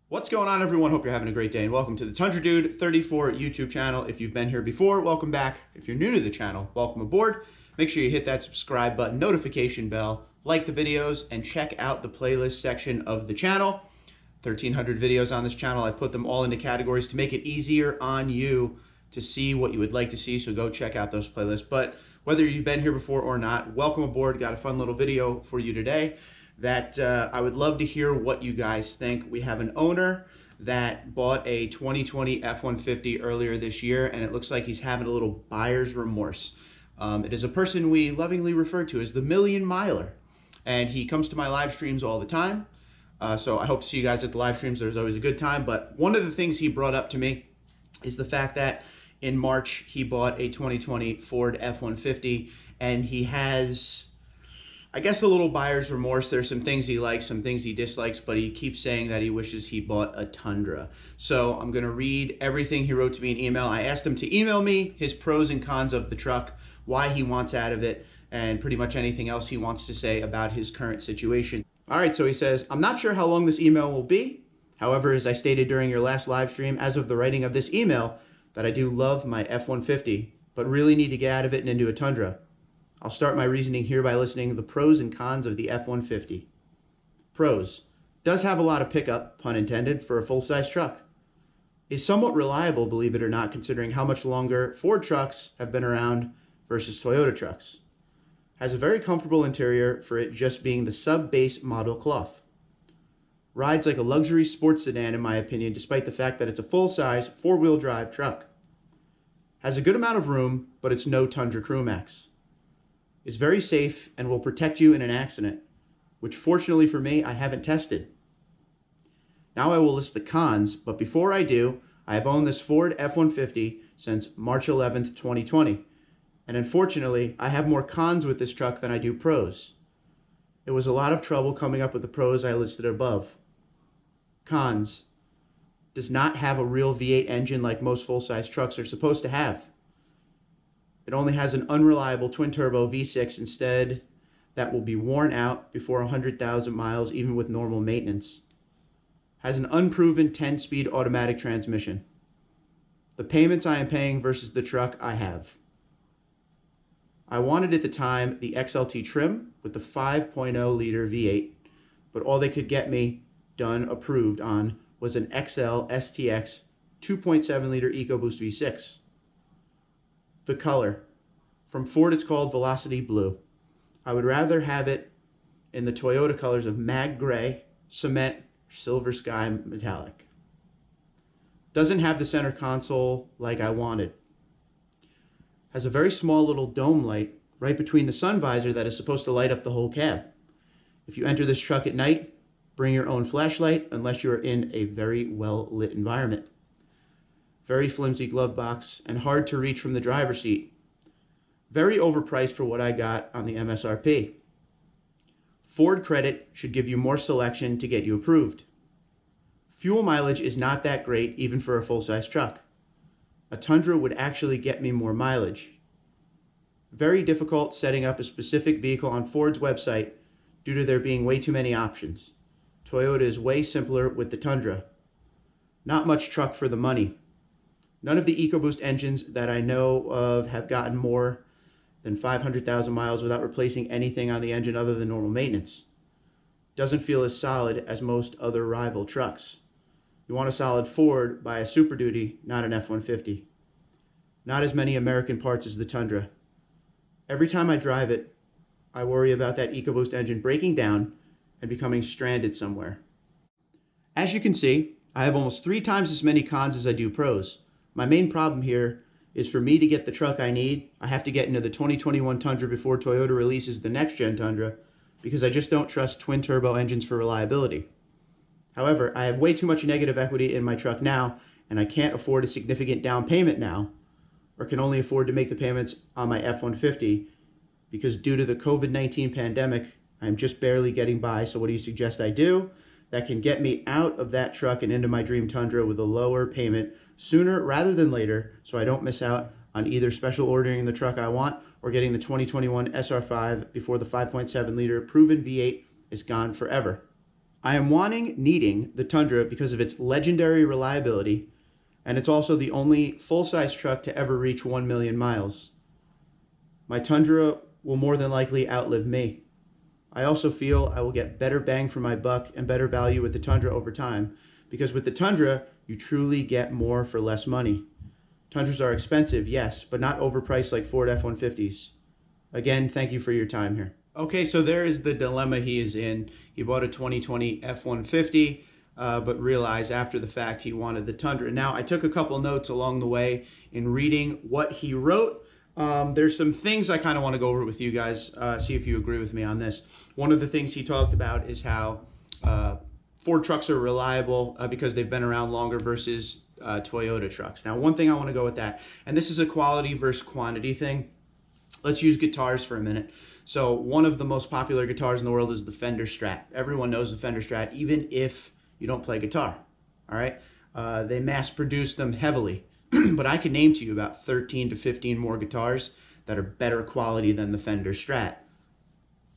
What's going on, everyone? Hope you're having a great day, and welcome to the Tundra Dude 34 YouTube channel. If you've been here before, welcome back. If you're new to the channel, welcome aboard. Make sure you hit that subscribe button, notification bell, like the videos, and check out the playlist section of the channel. 1,300 videos on this channel. I put them all into categories to make it easier on you to see what you would like to see, so go check out those playlists. But whether you've been here before or not, welcome aboard. Got a fun little video for you today that I would love to hear what you guys think. We have an owner that bought a 2020 F-150 earlier this year, and it looks like he's having a little buyer's remorse. It is a person we lovingly refer to as the Million Miler, and he comes to my live streams all the time. So I hope to see you guys at the live streams. There's always a good time. But one of the things he brought up to me is the fact that in March he bought a 2020 Ford F-150, and he has, I guess, a little buyer's remorse. There's some things he likes, some things he dislikes, but he keeps saying that he wishes he bought a Tundra. So I'm going to read everything he wrote to me in email. I asked him to email me his pros and cons of the truck, why he wants out of it, and pretty much anything else he wants to say about his current situation. All right, so he says, I'm not sure how long this email will be. However, as I stated during your last live stream, as of the writing of this email, that I do love my F-150, but really need to get out of it and into a Tundra. I'll start my reasoning here by listing the pros and cons of the F-150. Pros. Does have a lot of pickup, pun intended, for a full-size truck. Is somewhat reliable, believe it or not, considering how much longer Ford trucks have been around versus Toyota trucks. Has a very comfortable interior for it just being the sub-base model cloth. Rides like a luxury sports sedan, in my opinion, despite the fact that it's a full-size, four-wheel drive truck. Has a good amount of room, but it's no Tundra Crew Max. Is very safe and will protect you in an accident, which fortunately for me, I haven't tested. Now I will list the cons, but before I do, I have owned this Ford F-150 since March 11th, 2020. And unfortunately, I have more cons with this truck than I do pros. It was a lot of trouble coming up with the pros I listed above. Cons. Does not have a real V8 engine like most full-size trucks are supposed to have. It only has an unreliable twin-turbo V6 instead that will be worn out before 100,000 miles even with normal maintenance. Has an unproven 10-speed automatic transmission. The payments I am paying versus the truck I have. I wanted at the time the XLT trim with the 5.0 liter V8, but all they could get me done approved on was an XL STX 2.7 liter EcoBoost V6. The color. From Ford, it's called Velocity Blue. I would rather have it in the Toyota colors of Mag Gray, Cement, Silver Sky Metallic. Doesn't have the center console like I wanted. Has a very small little dome light right between the sun visor that is supposed to light up the whole cab. If you enter this truck at night, bring your own flashlight unless you are in a very well-lit environment. Very flimsy glove box and hard to reach from the driver's seat. Very overpriced for what I got on the MSRP. Ford credit should give you more selection to get you approved. Fuel mileage is not that great even for a full-size truck. A Tundra would actually get me more mileage. Very difficult setting up a specific vehicle on Ford's website due to there being way too many options. Toyota is way simpler with the Tundra. Not much truck for the money. None of the EcoBoost engines that I know of have gotten more than 500,000 miles without replacing anything on the engine other than normal maintenance. Doesn't feel as solid as most other rival trucks. You want a solid Ford, buy a Super Duty, not an F-150. Not as many American parts as the Tundra. Every time I drive it, I worry about that EcoBoost engine breaking down and becoming stranded somewhere. As you can see, I have almost 3 times as many cons as I do pros. My main problem here is for me to get the truck I need, I have to get into the 2021 Tundra before Toyota releases the next-gen Tundra because I just don't trust twin-turbo engines for reliability. However, I have way too much negative equity in my truck now, and I can't afford a significant down payment now, or can only afford to make the payments on my F-150 because due to the COVID-19 pandemic, I'm just barely getting by. So what do you suggest I do that can get me out of that truck and into my dream Tundra with a lower payment sooner rather than later so I don't miss out on either special ordering the truck I want or getting the 2021 SR5 before the 5.7 liter proven V8 is gone forever? I am needing the Tundra because of its legendary reliability, and it's also the only full-size truck to ever reach 1 million miles. My Tundra will more than likely outlive me. I also feel I will get better bang for my buck and better value with the Tundra over time, because with the Tundra, you truly get more for less money. Tundras are expensive, yes, but not overpriced like Ford F-150s. Again, thank you for your time here. Okay, so there is the dilemma he is in. He bought a 2020 F-150, but realized after the fact he wanted the Tundra. Now, I took a couple notes along the way in reading what he wrote. There's some things I kind of want to go over with you guys, see if you agree with me on this. One of the things he talked about is how Ford trucks are reliable because they've been around longer versus Toyota trucks. Now, one thing I want to go with that, and this is a quality versus quantity thing. Let's use guitars for a minute. So one of the most popular guitars in the world is the Fender Strat. Everyone knows the Fender Strat, even if you don't play guitar, all right? They mass produce them heavily, but I can name to you about 13 to 15 more guitars that are better quality than the Fender Strat.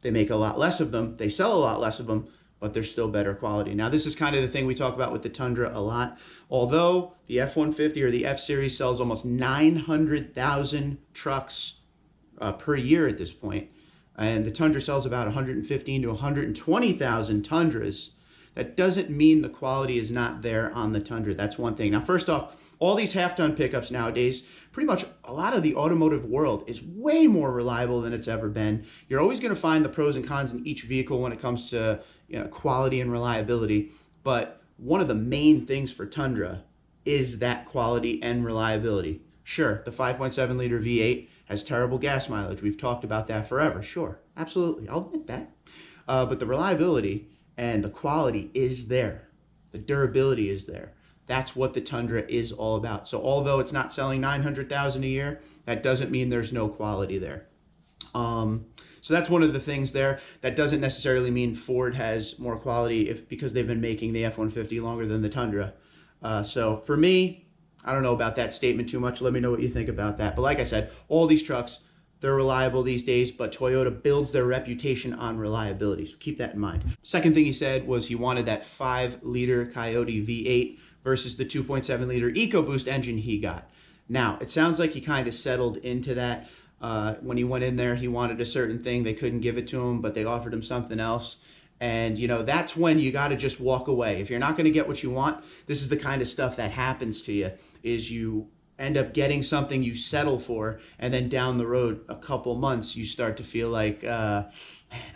They make a lot less of them, they sell a lot less of them, but they're still better quality. Now, this is kind of the thing we talk about with the Tundra a lot. Although the F-150 or the F-Series sells almost 900,000 trucks per year at this point, and the Tundra sells about 115 to 120,000 Tundras, that doesn't mean the quality is not there on the Tundra. That's one thing. Now, first off, all these half-ton pickups nowadays, pretty much a lot of the automotive world is way more reliable than it's ever been. You're always going to find the pros and cons in each vehicle when it comes to quality and reliability, but one of the main things for Tundra is that quality and reliability. Sure, the 5.7 liter V8 has terrible gas mileage. We've talked about that forever. Sure, absolutely. I'll admit that. But the reliability and the quality is there. The durability is there. That's what the Tundra is all about. So although it's not selling 900,000 a year, that doesn't mean there's no quality there. So that's one of the things there. That doesn't necessarily mean Ford has more quality because they've been making the F-150 longer than the Tundra. So for me, I don't know about that statement too much. Let me know what you think about that. But like I said, all these trucks, they're reliable these days, but Toyota builds their reputation on reliability. So keep that in mind. Second thing he said was he wanted that 5-liter Coyote V8 versus the 2.7 liter EcoBoost engine he got. Now, it sounds like he kind of settled into that. When he went in there, he wanted a certain thing. They couldn't give it to him, but they offered him something else. And, you know, that's when you got to just walk away. If you're not going to get what you want, this is the kind of stuff that happens to you, is you end up getting something you settle for, and then down the road, a couple months, you start to feel like, man,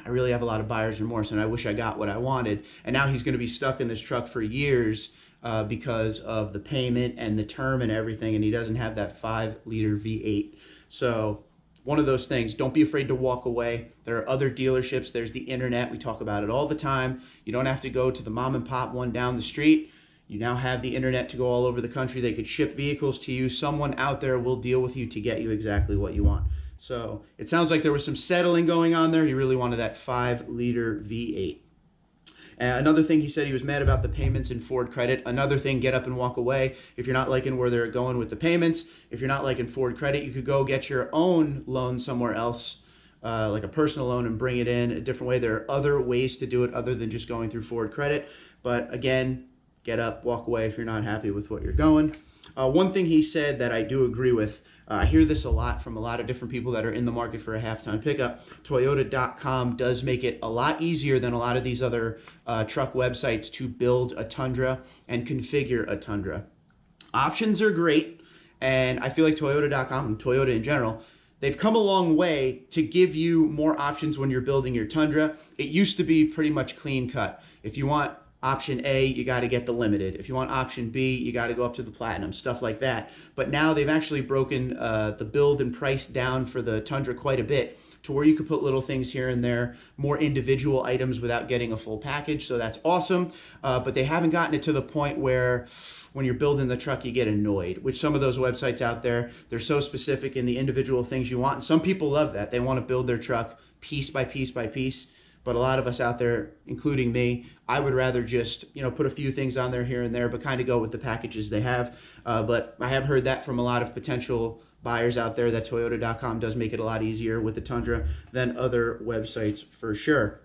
I really have a lot of buyer's remorse, and I wish I got what I wanted. And now he's going to be stuck in this truck for years because of the payment and the term and everything, and he doesn't have that 5-liter V8. So one of those things, don't be afraid to walk away. There are other dealerships. There's the internet. We talk about it all the time. You don't have to go to the mom and pop one down the street. You now have the internet to go all over the country. They could ship vehicles to you. Someone out there will deal with you to get you exactly what you want. So it sounds like there was some settling going on there. He really wanted that 5-liter V8. Another thing he said, he was mad about the payments in Ford Credit. Another thing, get up and walk away. If you're not liking where they're going with the payments, if you're not liking Ford Credit, you could go get your own loan somewhere else, like a personal loan, and bring it in a different way. There are other ways to do it other than just going through Ford Credit. But again, get up, walk away if you're not happy with what you're going. One thing he said that I do agree with, I hear this a lot from a lot of different people that are in the market for a half-ton pickup. Toyota.com does make it a lot easier than a lot of these other truck websites to build a Tundra and configure a Tundra. Options are great, and I feel like Toyota.com and Toyota in general, they've come a long way to give you more options when you're building your Tundra. It used to be pretty much clean cut. If you want option A, you got to get the limited. If you want option B, you got to go up to the platinum, stuff like that. But now they've actually broken the build and price down for the Tundra quite a bit to where you could put little things here and there, more individual items without getting a full package. So that's awesome. But they haven't gotten it to the point where when you're building the truck, you get annoyed, which some of those websites out there, they're so specific in the individual things you want. And some people love that. They want to build their truck piece by piece by piece. But a lot of us out there, including me, I would rather just, you know, put a few things on there here and there, but kind of go with the packages they have. But I have heard that from a lot of potential buyers out there, that Toyota.com does make it a lot easier with the Tundra than other websites for sure.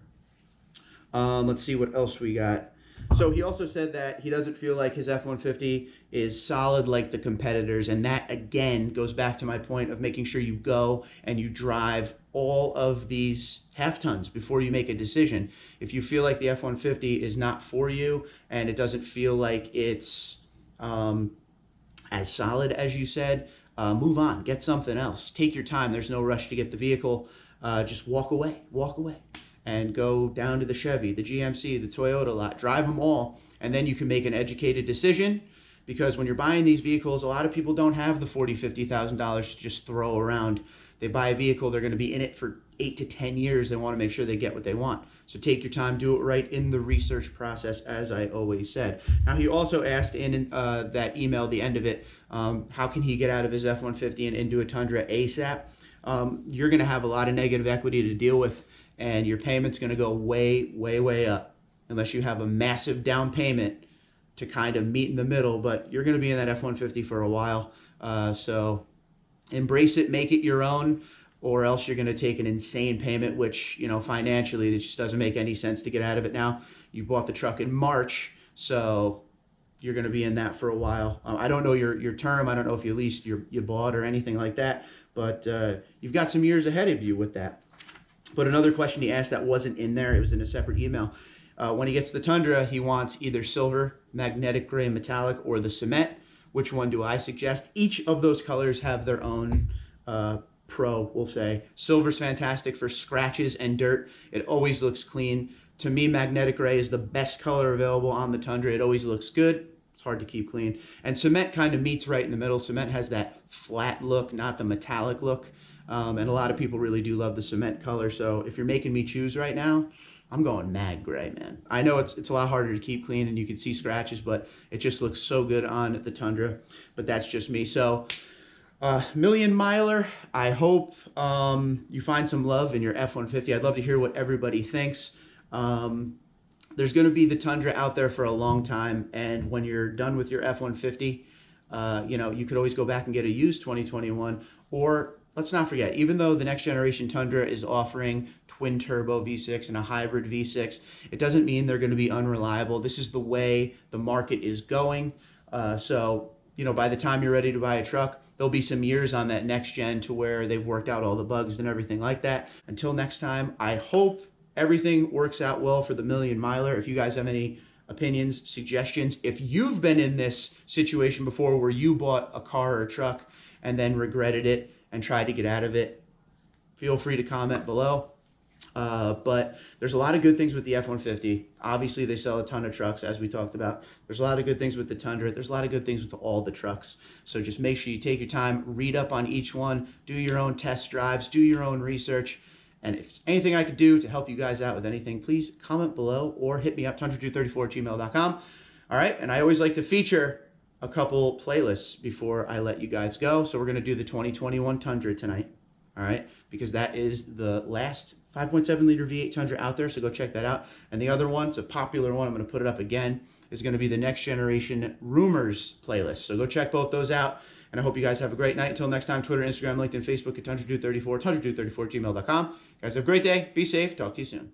Let's see what else we got. So he also said that he doesn't feel like his F-150 is solid like the competitors, and that again goes back to my point of making sure you go and you drive all of these half tons before you make a decision. If you feel like the F-150 is not for you and it doesn't feel like it's as solid as you said, move on, get something else. Take your time. There's no rush to get the vehicle. Just walk away and go down to the Chevy, the GMC, the Toyota lot, drive them all, and then you can make an educated decision. Because when you're buying these vehicles, a lot of people don't have the $40,000, $50,000 to just throw around. They buy a vehicle, they're going to be in it for 8 to 10 years. They want to make sure they get what they want. So take your time, do it right in the research process, as I always said. Now, he also asked in that email, the end of it, how can he get out of his F-150 and into a Tundra ASAP? You're going to have a lot of negative equity to deal with, and your payment's going to go way up unless you have a massive down payment to kind of meet in the middle. But you're going to be in that F-150 for a while. So embrace it, make it your own, or else you're going to take an insane payment, which, you know, financially, it just doesn't make any sense to get out of it now. You bought the truck in March, so you're going to be in that for a while. I don't know your term. I don't know if you leased, you bought, or anything like that, but you've got some years ahead of you with that. But another question he asked that wasn't in there, it was in a separate email. When he gets the Tundra, he wants either silver, magnetic gray, metallic, or the cement. Which one do I suggest? Each of those colors have their own pro, we'll say. Silver's fantastic for scratches and dirt. It always looks clean. To me, magnetic gray is the best color available on the Tundra. It always looks good. It's hard to keep clean. And cement kind of meets right in the middle. Cement has that flat look, not the metallic look. And a lot of people really do love the cement color. So if you're making me choose right now, I'm going mag gray, man. I know it's a lot harder to keep clean and you can see scratches, but it just looks so good on the Tundra. But that's just me. So Million Miler, I hope you find some love in your F-150. I'd love to hear what everybody thinks. There's going to be the Tundra out there for a long time, and when you're done with your F-150, you know, you could always go back and get a used 2021, or let's not forget, even though the next generation Tundra is offering twin turbo V6 and a hybrid V6, it doesn't mean they're going to be unreliable. This is the way the market is going. So, you know, by the time you're ready to buy a truck, there'll be some years on that next gen to where they've worked out all the bugs and everything like that. Until next time, I hope everything works out well for the Million Miler. If you guys have any opinions, suggestions, if you've been in this situation before where you bought a car or a truck and then regretted it and tried to get out of it, feel free to comment below. But there's a lot of good things with the F-150. Obviously, they sell a ton of trucks, as we talked about. There's a lot of good things with the Tundra. There's a lot of good things with all the trucks. So just make sure you take your time, read up on each one, do your own test drives, do your own research. And if there's anything I could do to help you guys out with anything, please comment below or hit me up, tundra234@gmail.com. All right, and I always like to feature a couple playlists before I let you guys go. So we're going to do the 2021 Tundra tonight, all right, because that is the last 5.7 liter V8 Tundra out there, so go check that out. And the other one, it's a popular one, I'm going to put it up again, is going to be the Next Generation Rumors playlist. So go check both those out, and I hope you guys have a great night. Until next time, Twitter, Instagram, LinkedIn, Facebook at Tundra234, tundra234@gmail.com. Guys, have a great day. Be safe. Talk to you soon.